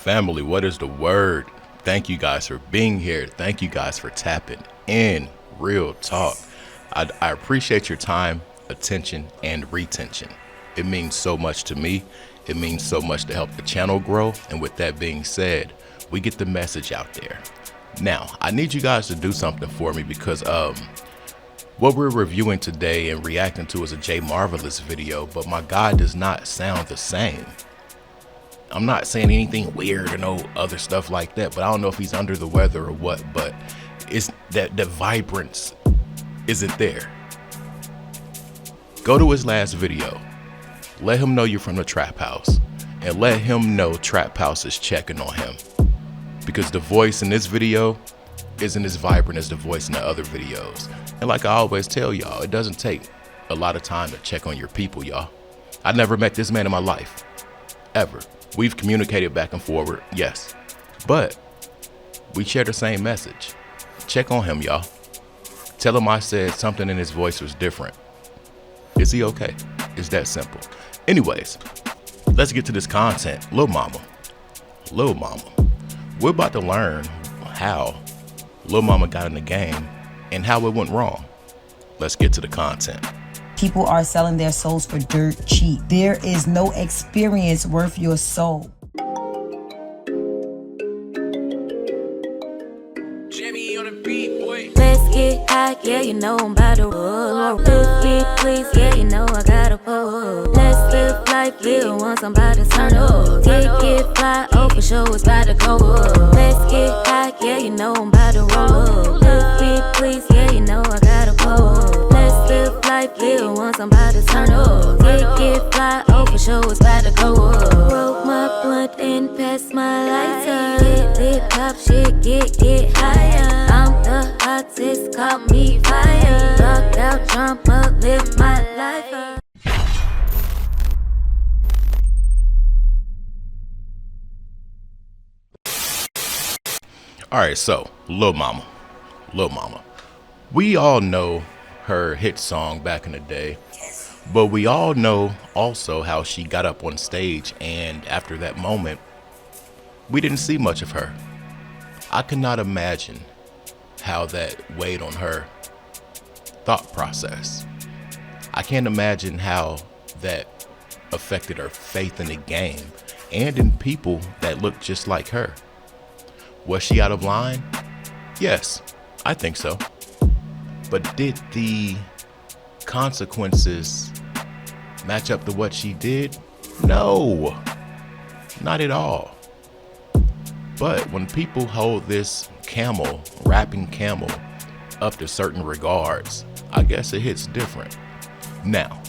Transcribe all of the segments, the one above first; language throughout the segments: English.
Family, what is the word? Thank you guys for being here. Thank you guys for tapping in. Real talk. I appreciate your time, attention, and retention. It means so much to me. It means so much to help the channel grow. And with that being said, we get the message out there. Now, I need you guys to do something for me because what we're reviewing today and reacting to is a J Marvelous video, but my guy does not sound the same. I'm not saying anything weird or no other stuff like that, but I don't know if he's under the weather or what, but it's that vibrance isn't there. Go to his last video. Let him know you're from the Trap House and let him know Trap House is checking on him, because the voice in this video isn't as vibrant as the voice in the other videos. And like I always tell y'all, it doesn't take a lot of time to check on your people, y'all. I never met this man in my life, ever. We've communicated back and forward, yes, but we share the same message. Check on him, y'all. Tell him I said something in his voice was different. Is he okay? It's that simple. Anyways, let's get to this content. Lil Mama. We're about to learn how Lil Mama got in the game and how it went wrong. Let's get to the content. People are selling their souls for dirt cheap. There is no experience worth your soul. Jimmy on the beat, boy. Let's get high, yeah, you know I'm about to roll. Let's get please, yeah, you know I gotta pull. Let's live life, yeah, once I'm about to turn up. Get fly, oh for sure it's about to go up. Let's get high, yeah, you know I'm about to roll. Let's get please, yeah, you know I gotta pull. Let's live life, yeah, once I'm about to turn up. Get fly, oh for sure it's about to go up. Roll my blunt and pass my lighter. Get lit, pop shit, get higher. I'm the hottest, call me fire. Rock out, jump up, live my life up. All right, so Lil Mama. We all know her hit song back in the day, but we all know also how she got up on stage, and after that moment, we didn't see much of her. I cannot imagine how that weighed on her thought process. I can't imagine how that affected her faith in the game and in people that look just like her. Was she out of line? Yes, I think so. But did the consequences match up to what she did? No, not at all. But when people hold this rapping camel, up to certain regards, I guess it hits different. Now,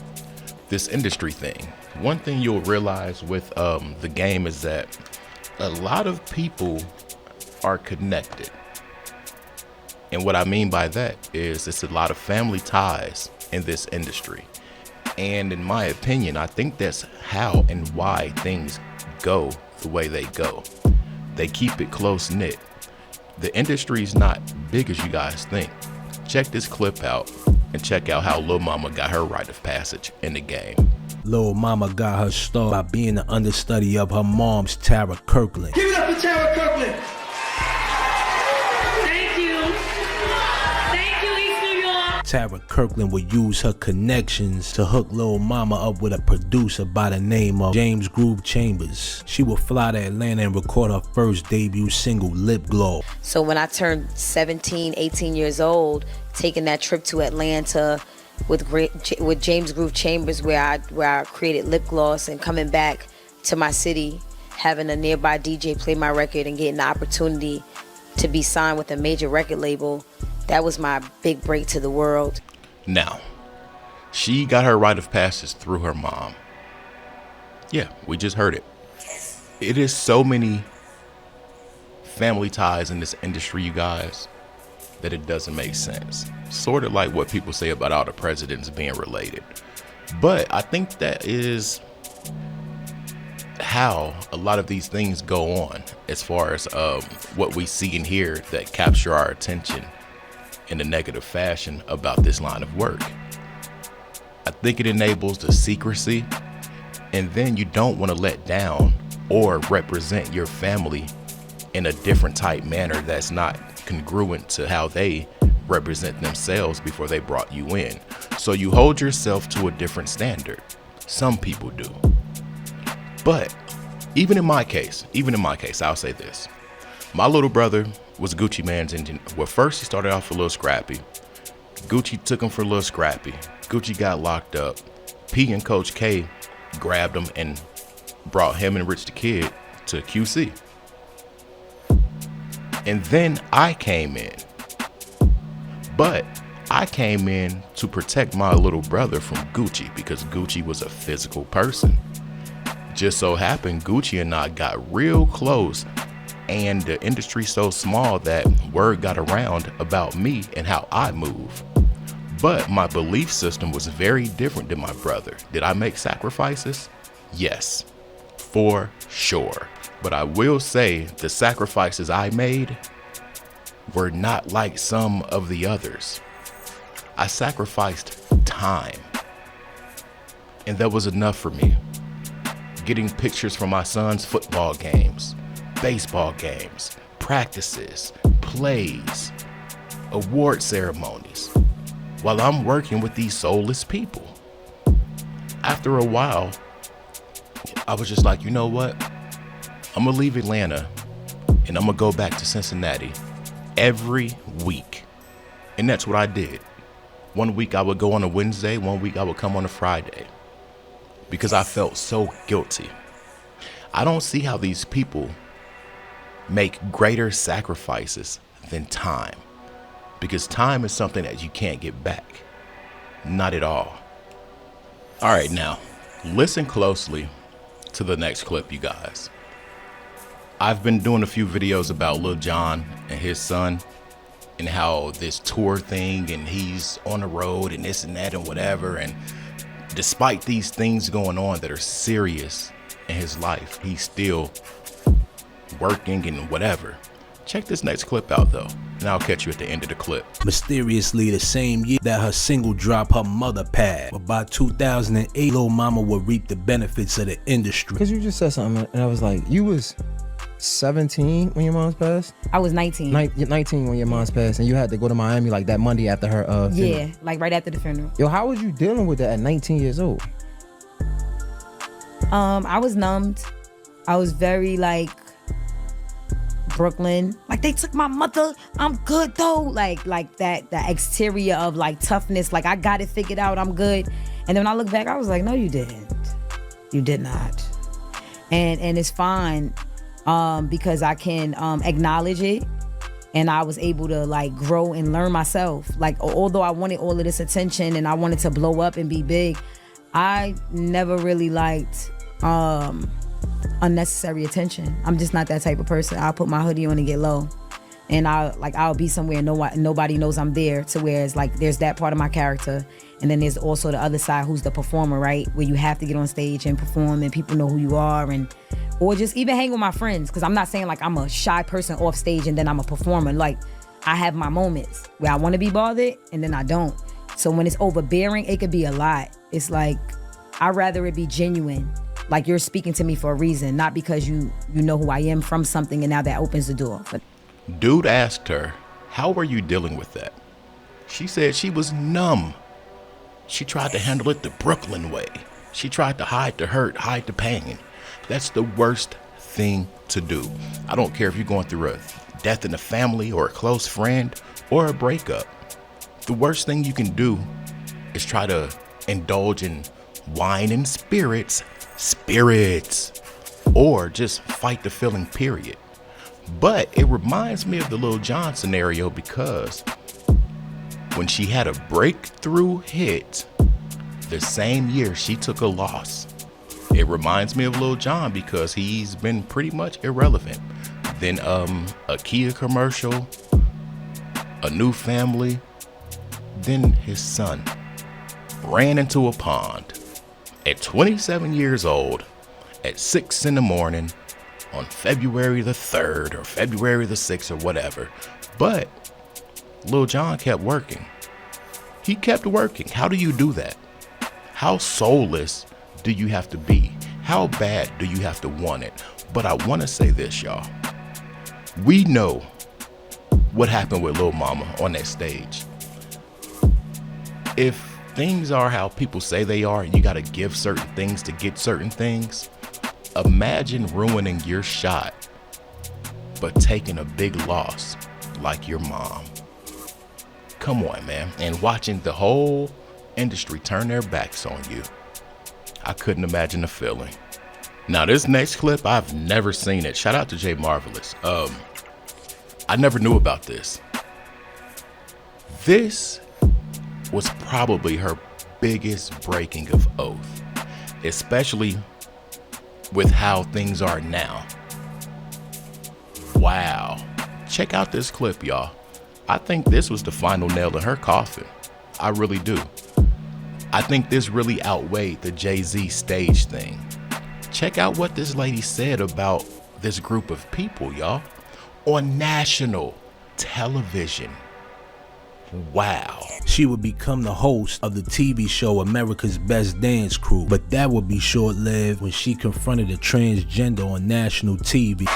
this industry thing, one thing you'll realize with the game is that a lot of people are connected. And what I mean by that is it's a lot of family ties in this industry. And in my opinion, I think that's how and why things go the way they go. They keep it close knit. The industry's not big as you guys think. Check this clip out and check out how Lil Mama got her rite of passage in the game. Lil Mama got her start by being the understudy of her mom's Tara Kirkland. Give it up for Tara Kirkland. Thank you. Thank you, East New York. Tara Kirkland would use her connections to hook Lil Mama up with a producer by the name of James Groove Chambers. She would fly to Atlanta and record her first debut single, Lip Gloss. So when I turned 17, 18 years old, taking that trip to Atlanta with James Groove Chambers, where I created Lip Gloss, and coming back to my city, having a nearby DJ play my record and getting the opportunity to be signed with a major record label, that was my big break to the world. Now, she got her rite of passage through her mom. Yeah, we just heard it. It is so many family ties in this industry, you guys, that it doesn't make sense. Sort of like what people say about all the presidents being related. But I think that is how a lot of these things go on, as far as what we see and hear that capture our attention in a negative fashion about this line of work. I think it enables the secrecy, and then you don't want to let down or represent your family in a different type manner that's not congruent to how they represent themselves before they brought you in. So you hold yourself to a different standard. Some people do. But even in my case, I'll say this. My little brother was Gucci Mane's engineer. Well, first he started off a little scrappy. Gucci took him for a little scrappy. Gucci got locked up. P and Coach K grabbed him and brought him and Rich the Kid to QC. And then I came in. But I came in to protect my little brother from Gucci because Gucci was a physical person. Just so happened Gucci and I got real close, and the industry's so small that word got around about me and how I move. But my belief system was very different than my brother. Did I make sacrifices? Yes, for sure. But I will say the sacrifices I made were not like some of the others. I sacrificed time, and that was enough for me. Getting pictures from my son's football games, baseball games, practices, plays, award ceremonies, while I'm working with these soulless people. After a while, I was just like, you know what? I'm gonna leave Atlanta and I'm gonna go back to Cincinnati every week. And that's what I did. One week I would go on a Wednesday, one week I would come on a Friday, because I felt so guilty. I don't see how these people make greater sacrifices than time, because time is something that you can't get back. Not at all. All right, now listen closely to the next clip, you guys. I've been doing a few videos about Lil Jon and his son and how this tour thing, and he's on the road and this and that and whatever. And despite these things going on that are serious in his life, he's still working and whatever. Check this next clip out though, and I'll catch you at the end of the clip. Mysteriously, the same year that her single dropped, her mother passed. But by 2008, Lil Mama would reap the benefits of the industry. Because you just said something, and I was like, you was 17 when your mom's passed? I was 19. 19 when your mom's passed, and you had to go to Miami like that Monday after her funeral. Yeah, like right after the funeral. Yo, how was you dealing with that at 19 years old? I was numbed. I was very like Brooklyn. Like, they took my mother, I'm good though. Like that exterior of like toughness, like I got it figured out, I'm good. And then when I look back, I was like, no, you didn't. You did not. And it's fine. Because I can acknowledge it, and I was able to like grow and learn myself. Like, although I wanted all of this attention and I wanted to blow up and be big, I never really liked unnecessary attention. I'm just not that type of person. I'll put my hoodie on and get low, and I'll be somewhere and nobody knows I'm there, to where it's like there's that part of my character, and then there's also the other side, who's the performer, right? Where you have to get on stage and perform and people know who you are, or just even hang with my friends, because I'm not saying like I'm a shy person off stage and then I'm a performer. Like, I have my moments where I want to be bothered and then I don't. So when it's overbearing, it could be a lot. It's like, I'd rather it be genuine. Like, you're speaking to me for a reason, not because you know who I am from something and now that opens the door. But Dude asked her, how were you dealing with that? She said she was numb. She tried to handle it the Brooklyn way. She tried to hide the hurt, hide the pain. That's the worst thing to do. I don't care if you're going through a death in the family or a close friend or a breakup. The worst thing you can do is try to indulge in wine and spirits, or just fight the feeling, period. But it reminds me of the Lil Jon scenario, because when she had a breakthrough hit, the same year she took a loss. It reminds me of Lil Jon because he's been pretty much irrelevant. Then a Kia commercial, a new family, then his son ran into a pond at 27 years old at 6 in the morning on February the 3rd or February the 6th or whatever. But Lil Jon kept working. He kept working. How do you do that? How soulless do you have to be? How bad do you have to want it? But I want to say this, y'all. We know what happened with Lil Mama on that stage. If things are how people say they are, and you got to give certain things to get certain things, imagine ruining your shot, but taking a big loss like your mom. Come on, man. And watching the whole industry turn their backs on you. I couldn't imagine the feeling. Now, this next clip, I've never seen it. Shout out to Jay Marvelous. I never knew about this. This was probably her biggest breaking of oath, especially with how things are now. Wow. Check out this clip, y'all. I think this was the final nail in her coffin. I really do. I think this really outweighed the Jay-Z stage thing. Check out what this lady said about this group of people, y'all, on national television. Wow. She would become the host of the TV show America's Best Dance Crew, but that would be short-lived when she confronted a transgender on national TV.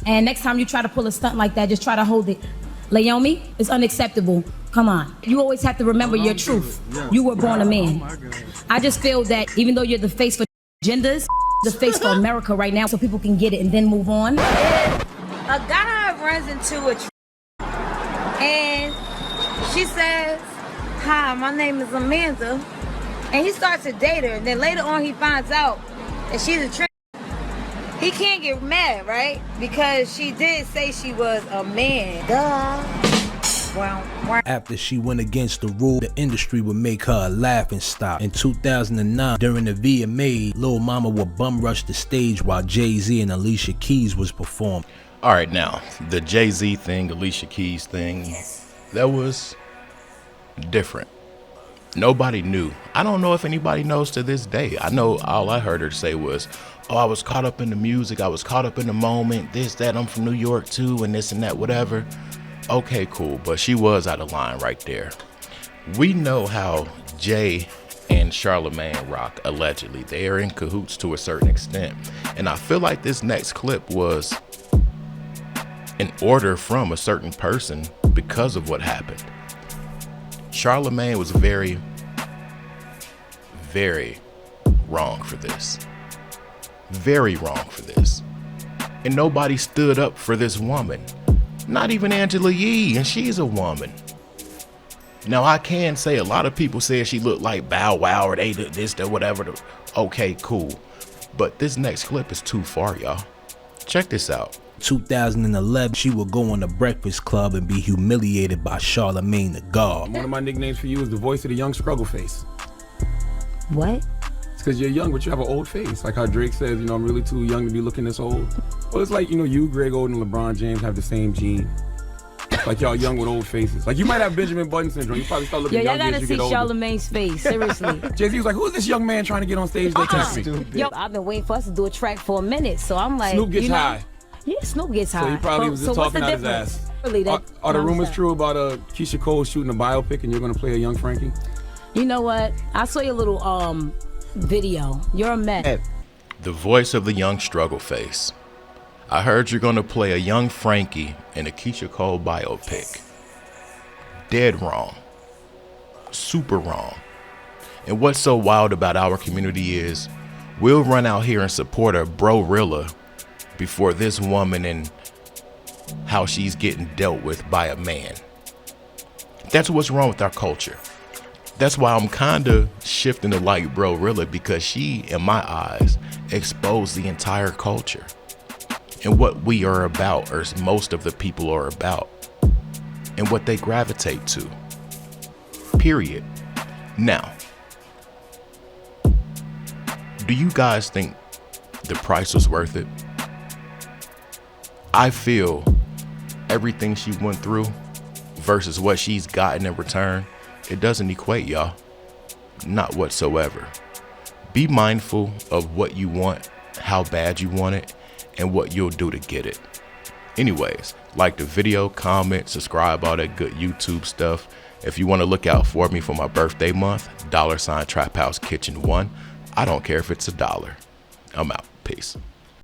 And next time you try to pull a stunt like that, just try to hold it. Laomi, it's unacceptable. Come on. You always have to remember your truth. You were born a man. I just feel that even though you're the face for genders, the face for America right now, so people can get it and then move on. A guy runs into a and she says, "Hi, my name is Amanda," and he starts to date her, and then later on he finds out that she's a trans. He can't get mad, right? Because she did say she was a man. Duh. Wow. After she went against the rule, the industry would make her a laughingstock. In 2009, during the VMA, Lil Mama would bum rush the stage while Jay-Z and Alicia Keys was performing. All right, now, the Jay-Z thing, Alicia Keys thing, that was different. Nobody knew. I don't know if anybody knows to this day. I know all I heard her say was, "Oh, I was caught up in the music. I was caught up in the moment. This, that, I'm from New York too, and this and that, whatever." Okay, cool. But she was out of line right there. We know how Jay and Charlemagne rock, allegedly. They are in cahoots to a certain extent. And I feel like this next clip was an order from a certain person because of what happened. Charlemagne was very, very wrong for this. Very wrong for this. And nobody stood up for this woman. Not even Angela Yee, and she's a woman. Now, I can say a lot of people said she looked like Bow Wow or they did this, that, whatever. Okay, cool. But this next clip is too far, y'all. Check this out. 2011, she would go on the Breakfast Club and be humiliated by Charlemagne the God. One of my nicknames for you is the voice of the young struggle face. What? It's because you're young, but you have an old face. Like how Drake says, I'm really too young to be looking this old. Well, it's like, you, Greg Oden, and LeBron James have the same gene. Like y'all young with old faces. Like you might have Benjamin Button syndrome. You probably start looking young as you get older. Y'all gotta see Charlemagne's face, seriously. Jay-Z was like, "Who's this young man trying to get on stage?" They text me. Yo, I've been waiting for us to do a track for a minute, so I'm like, Snoop gets high. Yeah, Snoop gets high. So he probably was just talking out his ass. Really, are the rumors true about Keisha Cole shooting a biopic and you're gonna play a young Frankie? You know what? I saw your little video. You're a mess. The voice of the young struggle face. I heard you're gonna play a young Frankie in a Keisha Cole biopic. Dead wrong. Super wrong. And what's so wild about our community is we'll run out here and support a bro-rilla before this woman and how she's getting dealt with by a man. That's what's wrong with our culture. That's why I'm kind of shifting to like bro-rilla, because she, in my eyes, exposed the entire culture and what we are about, or most of the people are about, and what they gravitate to. Period. Now, do you guys think the price was worth it? I feel everything she went through versus what she's gotten in return, it doesn't equate, y'all. Not whatsoever. Be mindful of what you want, how bad you want it, and what you'll do to get it. Anyways, like the video, comment, subscribe, all that good YouTube stuff. If you want to look out for me for my birthday month, $Trap House Kitchen 1. I don't care if it's $1. I'm out. Peace.